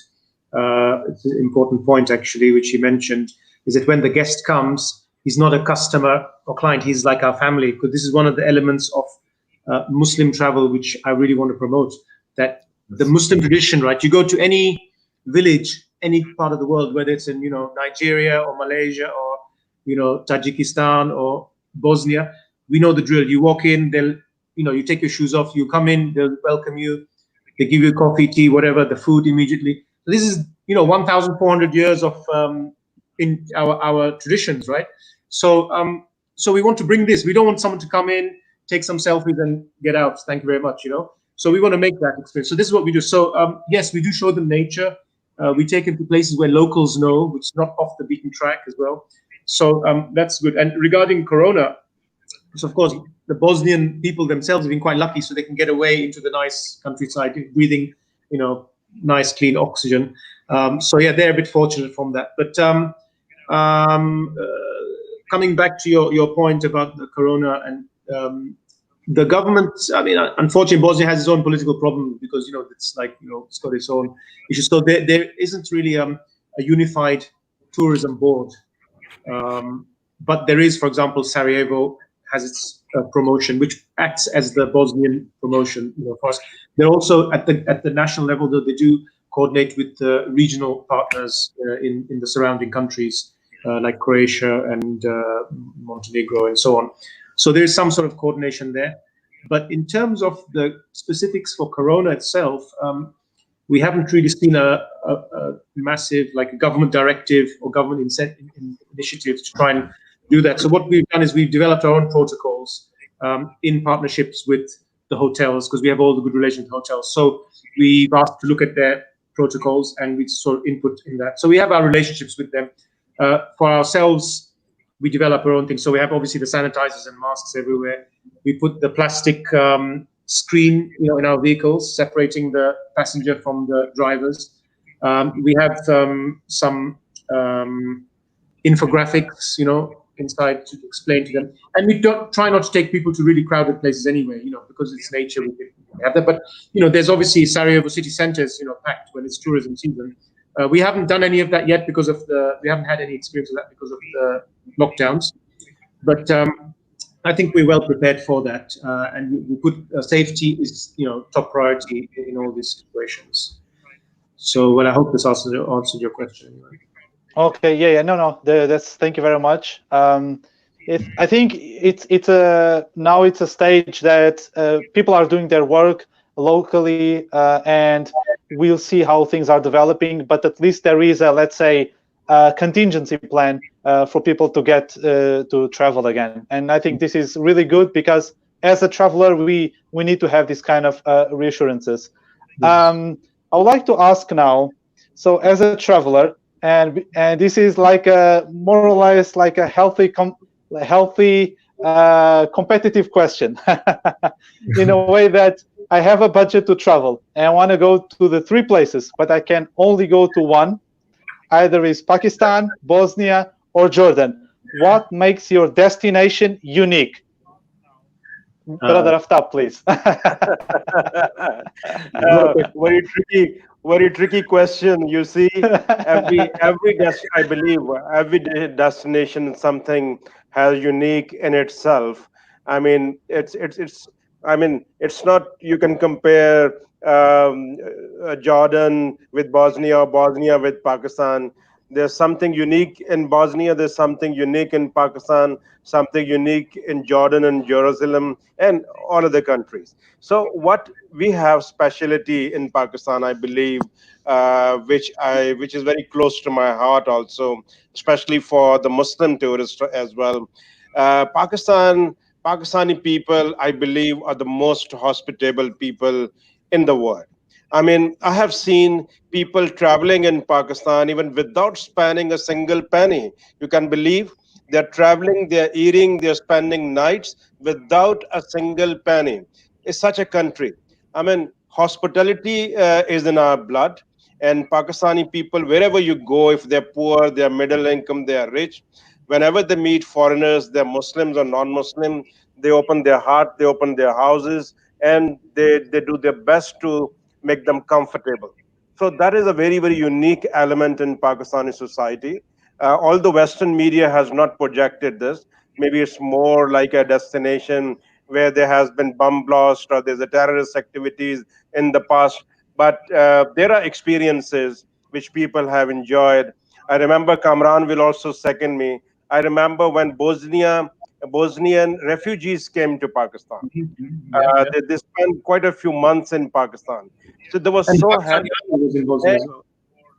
it's an important point actually, which he mentioned, is that when the guest comes, He's not a customer or client. He's like our family, because this is one of the elements of Muslim travel, which I really want to promote. That the Muslim tradition, right? You go to any village, any part of the world, whether it's in Nigeria or Malaysia or Tajikistan or Bosnia, we know the drill. You walk in, they'll you take your shoes off, you come in, they'll welcome you, they give you coffee, tea, whatever, the food immediately. So this is 1,400 years of in our traditions, right? So we want to bring this. We don't want someone to come in, take some selfies and get out. Thank you very much. So we want to make that experience. So this is what we do. So yes, we do show them nature. We take them to places where locals know, which is not off the beaten track as well. So that's good. And regarding Corona, so of course the Bosnian people themselves have been quite lucky, so they can get away into the nice countryside, breathing, nice clean oxygen. So yeah, they're a bit fortunate from that. But coming back to your point about the Corona and the government, I mean, unfortunately, Bosnia has its own political problem because it's like it's got its own issues. So there isn't really a unified tourism board, but there is, for example, Sarajevo has its promotion, which acts as the Bosnian promotion. For us, they're also at the national level, though they do coordinate with the regional partners in the surrounding countries like Croatia and Montenegro and so on. So there's some sort of coordination there. But in terms of the specifics for Corona itself, we haven't really seen a massive like government directive or government initiatives to try and do that. So what we've done is we've developed our own protocols in partnerships with the hotels, because we have all the good relations with hotels. So we've asked to look at their protocols and we sort of input in that. So we have our relationships with them. For ourselves, we develop our own things. So we have obviously the sanitizers and masks everywhere. We put the plastic screen, in our vehicles, separating the passenger from the drivers. We have some infographics, inside to explain to them. And we don't try not to take people to really crowded places anyway, because it's nature. We have that. But there's obviously Sarajevo city centers, packed when it's tourism season. We haven't done any of that yet because of we haven't had any experience of that because of the lockdowns. But I think we're well prepared for that, and we put safety is top priority in all these situations. So, well, I hope this answered your question. Okay, yeah, no, that's thank you very much. I think it's now it's a stage that people are doing their work locally, and we'll see how things are developing. But at least there is a, let's say, contingency plan for people to get to travel again. And I think this is really good because as a traveler, we need to have this kind of reassurances. I would like to ask now. So as a traveler, and this is like a more or less like a healthy competitive question, in a way that I have a budget to travel and I want to go to the 3 places, but I can only go to one. Either is Pakistan, Bosnia, or Jordan. What makes your destination unique? Brother Aftab, please. Very tricky question. You see, I believe every destination something has unique in itself. I mean, it's not you can compare Jordan with Bosnia or Bosnia with Pakistan. There's something unique in Bosnia. There's something unique in Pakistan. Something unique in Jordan and Jerusalem and all other countries. So what we have specialty in Pakistan, I believe, which is very close to my heart also, especially for the Muslim tourists as well. Pakistani people, I believe, are the most hospitable people in the world. I mean, I have seen people traveling in Pakistan even without spending a single penny. You can believe they're traveling, they're eating, they're spending nights without a single penny. It's such a country. I mean, hospitality is in our blood. And Pakistani people, wherever you go, if they're poor, they're middle income, they're rich, whenever they meet foreigners, they're Muslims or non-Muslim, they open their heart, they open their houses, and they do their best to make them comfortable. So that is a very, very unique element in Pakistani society. All the Western media has not projected this. Maybe it's more like a destination where there has been bomb blast or there's a terrorist activities in the past. But there are experiences which people have enjoyed. I remember Kamran will also second me. I remember when Bosnian refugees came to Pakistan. Yeah. They spent quite a few months in Pakistan. So they were And so Pakistan happy. was in Bosnia as well.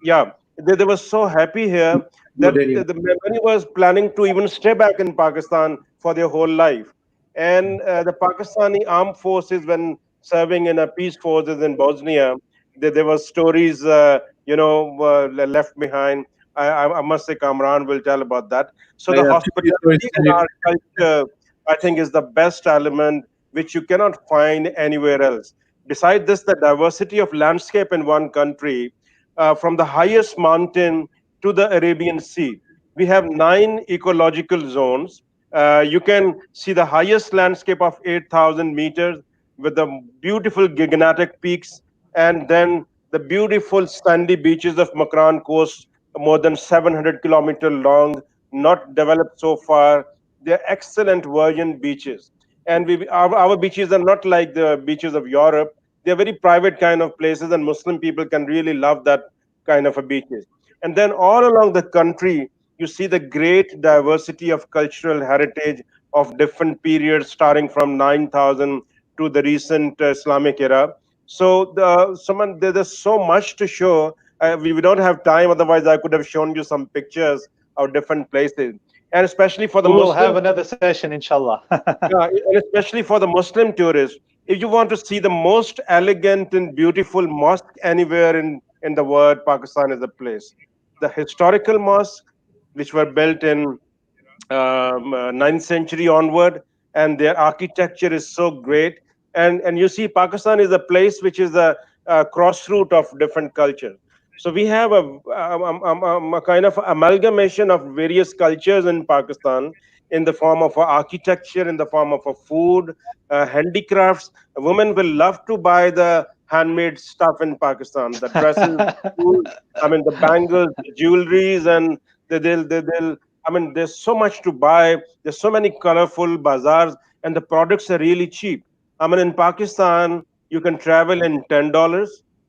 Yeah, they were so happy here New that Delhi. many was planning to even stay back in Pakistan for their whole life. And the Pakistani armed forces, when serving in a peace forces in Bosnia, there were stories, left behind. I must say, Kamran will tell about that. So the I have two stories hospitality to tell in you. our culture, I think, is the best element which you cannot find anywhere else. Beside this, the diversity of landscape in one country, from the highest mountain to the Arabian Sea. We have 9 ecological zones. You can see the highest landscape of 8,000 meters with the beautiful gigantic peaks, and then the beautiful sandy beaches of Makran Coast, more than 700-kilometer long, not developed so far. They're excellent virgin beaches. And our beaches are not like the beaches of Europe. They're very private kind of places, and Muslim people can really love that kind of a beaches. And then all along the country, you see the great diversity of cultural heritage of different periods, starting from 9,000 to the recent Islamic era. So there's so much to show. We don't have time, otherwise I could have shown you some pictures of different places. And especially for the We will have Muslim, another session, inshallah. yeah, and especially for the Muslim tourists, if you want to see the most elegant and beautiful mosque anywhere in the world, Pakistan is a place. The historical mosques, which were built in 9th century onward, and their architecture is so great. And you see, Pakistan is a place which is a crossroad of different cultures. So we have a kind of amalgamation of various cultures in Pakistan, in the form of architecture, in the form of food, handicrafts. Women will love to buy the handmade stuff in Pakistan, the dresses, food, I mean, the bangles, the jewelries, and they'll I mean, there's so much to buy. There's so many colorful bazaars, and the products are really cheap. I mean, in Pakistan, you can travel in $10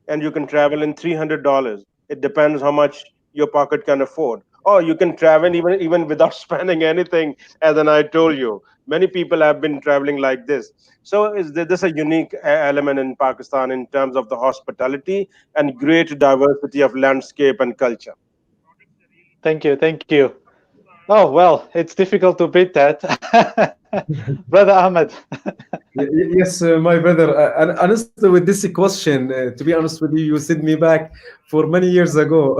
and you can travel in $300. It depends how much your pocket can afford. Or you can travel even without spending anything, as I told you. Many people have been traveling like this. So is this a unique element in Pakistan in terms of the hospitality and great diversity of landscape and culture? Thank you, thank you. Oh, well, it's difficult to beat that. Brother Ahmed. Yes, my brother. And honestly, with this question, to be honest with you, you sent me back for many years ago.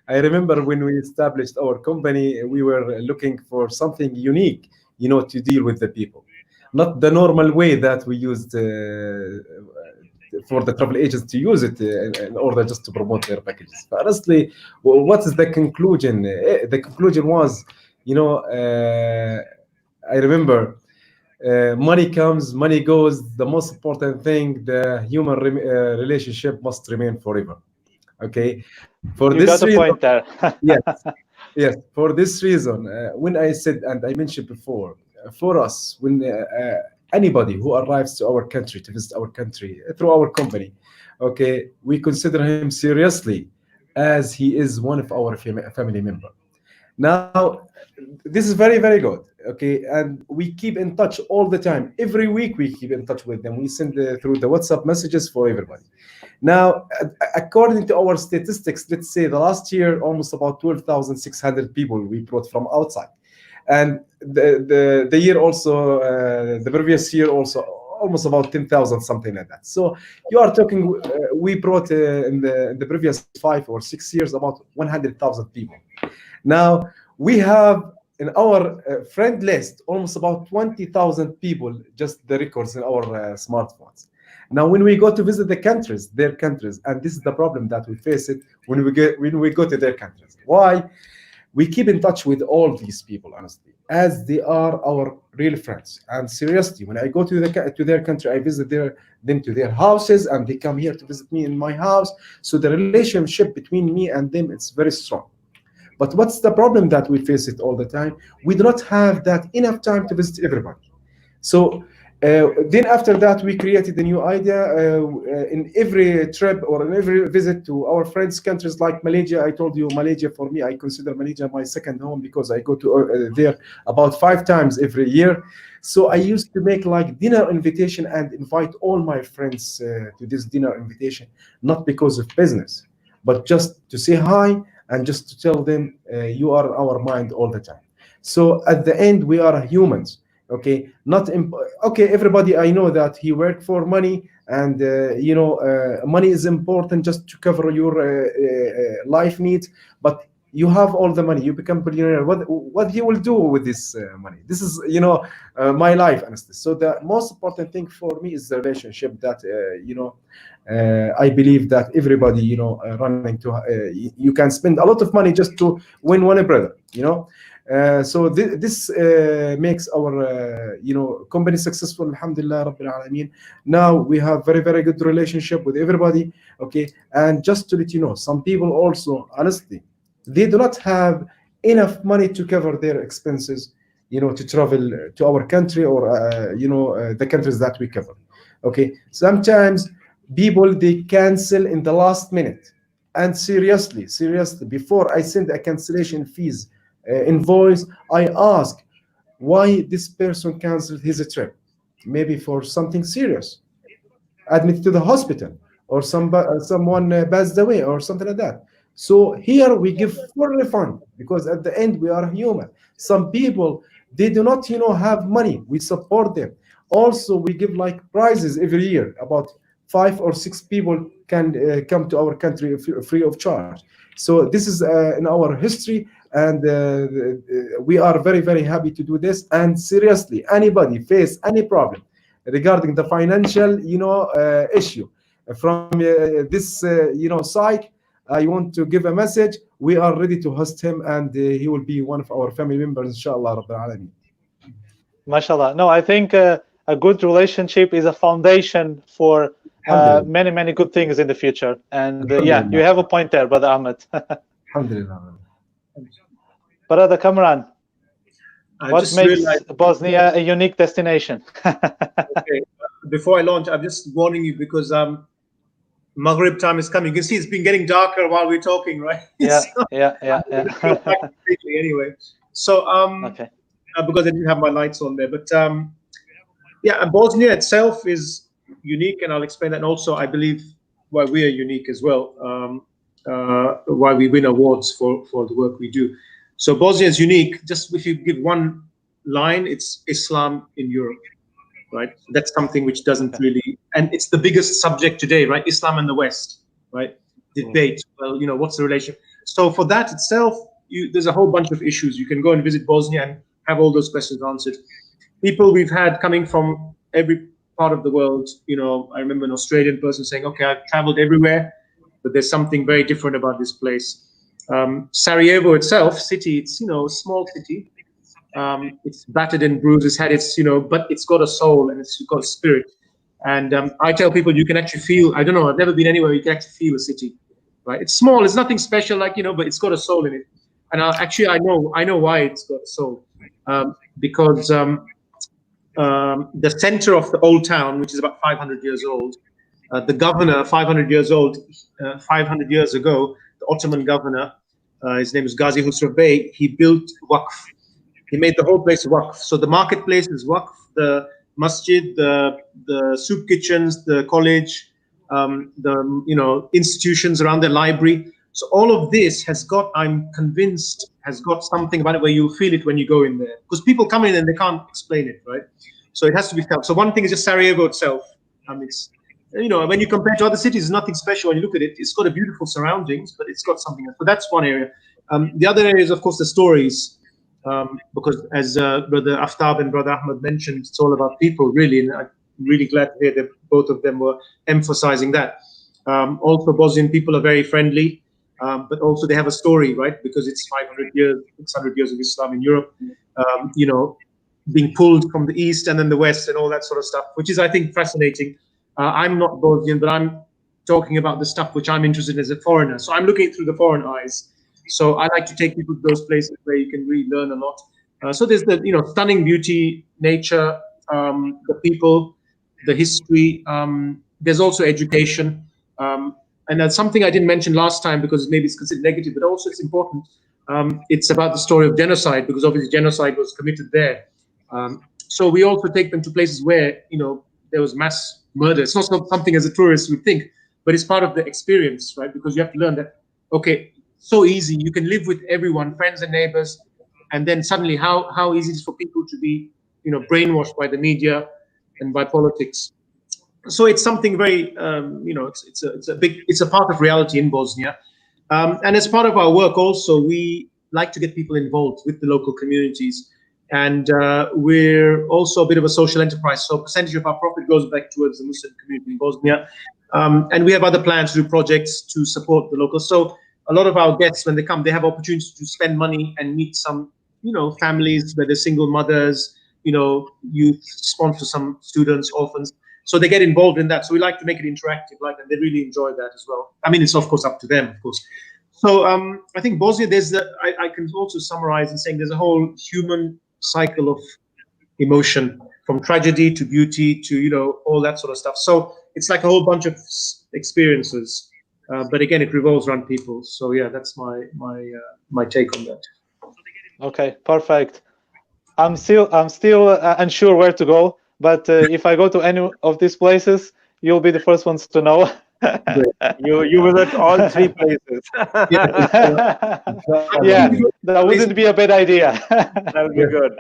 I remember when we established our company, we were looking for something unique, to deal with the people, not the normal way that we used for the travel agents to use it in order just to promote their packages. But honestly, what is the conclusion? The conclusion was, I remember money comes, money goes. The most important thing, the human relationship must remain forever. Okay, for You got this a reason, point there. yes, yes. For this reason, when I said and I mentioned before, for us, when anybody who arrives to our country to visit our country through our company, okay, we consider him seriously as he is one of our family member. Now, this is very, very good. Okay, and we keep in touch all the time. Every week we keep in touch with them. We send through the WhatsApp messages for everybody. Now, according to our statistics, let's say the last year, almost about 12,600 people we brought from outside, and the year also, the previous year also, almost about 10,000, something like that. So you are talking, we brought in the previous 5 or 6 years about 100,000 people. Now, we have in our friend list almost about 20,000 people, just the records in our smartphones. Now, when we go to visit their countries, and this is the problem that we face it when we go to their countries. Why? We keep in touch with all these people, honestly, as they are our real friends. And seriously, when I go to their country, I visit them to their houses, and they come here to visit me in my house. So the relationship between me and them, it's very strong. But what's the problem that we face it all the time? We do not have that enough time to visit everybody. So then after that, we created a new idea. In every trip or in every visit to our friends' countries like Malaysia, I told you Malaysia, for me, I consider Malaysia my second home because I go to there about 5 times every year. So I used to make like dinner invitation and invite all my friends to this dinner invitation, not because of business, but just to say hi and just to tell them you are our mind all the time. So at the end, we are humans. Okay, not okay. Everybody, I know that he work for money, and money is important just to cover your life needs. But you have all the money, you become billionaire. What you will do with this money? This is my life, honestly. So the most important thing for me is the relationship that I believe that everybody running to you can spend a lot of money just to win one brother. So this makes our company successful. Alhamdulillah Rabbil Alameen. Now we have very, very good relationship with everybody. Okay, and just to let you know, some people also, honestly, they do not have enough money to cover their expenses, to travel to our country or the countries that we cover. Okay, sometimes people they cancel in the last minute, and seriously, before I send a cancellation fees invoice, I ask why this person canceled his trip. Maybe for something serious, admitted to the hospital, or someone passed away, or something like that. So here we give full refund because at the end we are human. Some people they do not have money. We support them. Also, we give like prizes every year. About 5 or 6 people can come to our country free of charge. So this is in our history, and we are very, very happy to do this. And seriously, anybody face any problem regarding the financial issue from this site, I want to give a message. We are ready to host him, and he will be one of our family members, inshallah Rabbil Alameen. MashaAllah. No, I think a good relationship is a foundation for many, many good things in the future. And yeah, you have a point there, Brother Ahmed. Alhamdulillah. Brother Kamran, what makes Bosnia a unique destination? Okay. Before I launch, I'm just warning you because Maghrib time is coming. You can see it's been getting darker while we're talking, right? Yeah, So, yeah. Anyway, so Okay. because I didn't have my lights on there, but yeah, Bosnia itself is unique, and I'll explain that. And also, I believe why we are unique as well, why we win awards for the work we do. So Bosnia is unique. Just if you give one line, it's Islam in Europe, right? That's something which doesn't really, and it's the biggest subject today, right? Islam and the West, right? Debate. Well, what's the relation? So for that itself, there's a whole bunch of issues. You can go and visit Bosnia and have all those questions answered. People we've had coming from every part of the world. I remember an Australian person saying, "Okay, I've traveled everywhere, but there's something very different about this place." Sarajevo itself, city, it's a small city. It's battered and bruised. It's had its, but it's got a soul and it's got a spirit. And I tell people you can actually feel. I don't know. I've never been anywhere. You can actually feel a city, right? It's small. It's nothing special, but it's got a soul in it. And I know why it's got a soul, because the center of the old town, which is about 500 years old, the governor, 500 years old, 500 years ago, the Ottoman governor, his name is Gazi Husrev Bey, he built Waqf. He made the whole place Waqf. So the marketplace is Waqf, the masjid, the soup kitchens, the college, the institutions around the library. So all of this has got, I'm convinced, has got something about it where you feel it when you go in there. Because people come in and they can't explain it, right? So it has to be felt. So one thing is just Sarajevo itself. It's, when you compare to other cities, it's nothing special when you look at it. It's got a beautiful surroundings, but it's got something else. So that's one area. The other area is, of course, the stories. Because as Brother Aftab and Brother Ahmed mentioned, it's all about people, really. And I'm really glad to hear that both of them were emphasizing that. Also, Bosnian people are very friendly. But also they have a story, right? Because it's 500 years, 600 years of Islam in Europe, being pulled from the East and then the West and all that sort of stuff, which is, I think, fascinating. I'm not Bosnian, but I'm talking about the stuff which I'm interested in as a foreigner. So I'm looking through the foreign eyes. So I like to take people to those places where you can really learn a lot. So there's the stunning beauty, nature, the people, the history. There's also education, and that's something I didn't mention last time because maybe it's considered negative, but also it's important. It's about the story of genocide, because obviously genocide was committed there. So we also take them to places where there was mass murder. It's not something as a tourist would think, but it's part of the experience, right? Because you have to learn that, okay, so easy, you can live with everyone, friends and neighbors, and then suddenly how easy it is for people to be brainwashed by the media and by politics. So it's something very it's a part of reality in Bosnia. And as part of our work also, we like to get people involved with the local communities. And we're also a bit of a social enterprise. So a percentage of our profit goes back towards the Muslim community in Bosnia. And we have other plans to do projects to support the locals. So a lot of our guests, when they come, they have opportunities to spend money and meet some, families where they're single mothers, youth, sponsor some students, orphans. So they get involved in that. So we like to make it interactive, and they really enjoy that as well. I mean, it's of course up to them, of course. So I think Bosnia, I can also summarize in saying there's a whole human cycle of emotion, from tragedy to beauty to all that sort of stuff. So it's like a whole bunch of experiences, but again, it revolves around people. So yeah, that's my take on that. Okay, perfect. I'm still unsure where to go, but if I go to any of these places, you'll be the first ones to know. You visit all three places. Yeah, that wouldn't be a bad idea. That would be good.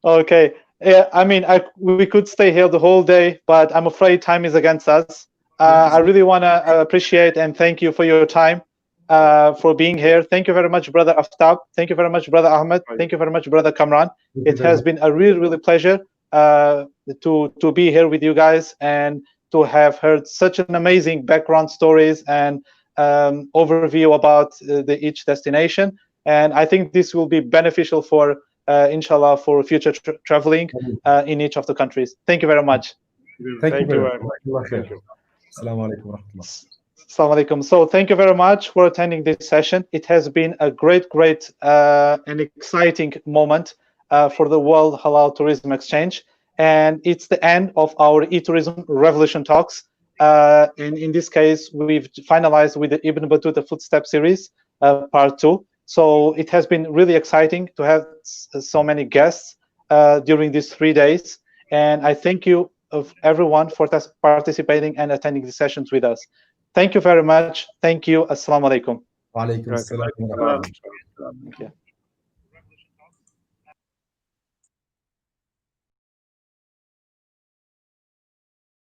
Okay. Yeah, I mean, we could stay here the whole day, but I'm afraid time is against us. I really want to appreciate and thank you for your time, for being here. Thank you very much, Brother Aftab. Thank you very much, Brother Ahmed. Thank you very much, Brother Kamran. It has been a really, really pleasure to be here with you guys and to have heard such an amazing background stories and overview about each destination. And I think this will be beneficial for, inshallah, for future traveling in each of the countries. Thank you very much. Thank you very much. Thank you. Assalamu alaikum wa rahmatullah. Assalamu alaikum. So thank you very much for attending this session. It has been a great and exciting moment for the World Halal Tourism Exchange. And it's the end of our eTourism Revolution talks. And in this case, we've finalized with the Ibn Battuta Footsteps series, part 2. So it has been really exciting to have so many guests during these 3 days. And I thank you of everyone for participating and attending the sessions with us. Thank you very much. Thank you. Assalamu alaikum. Wa alaikum assalam. Thank you.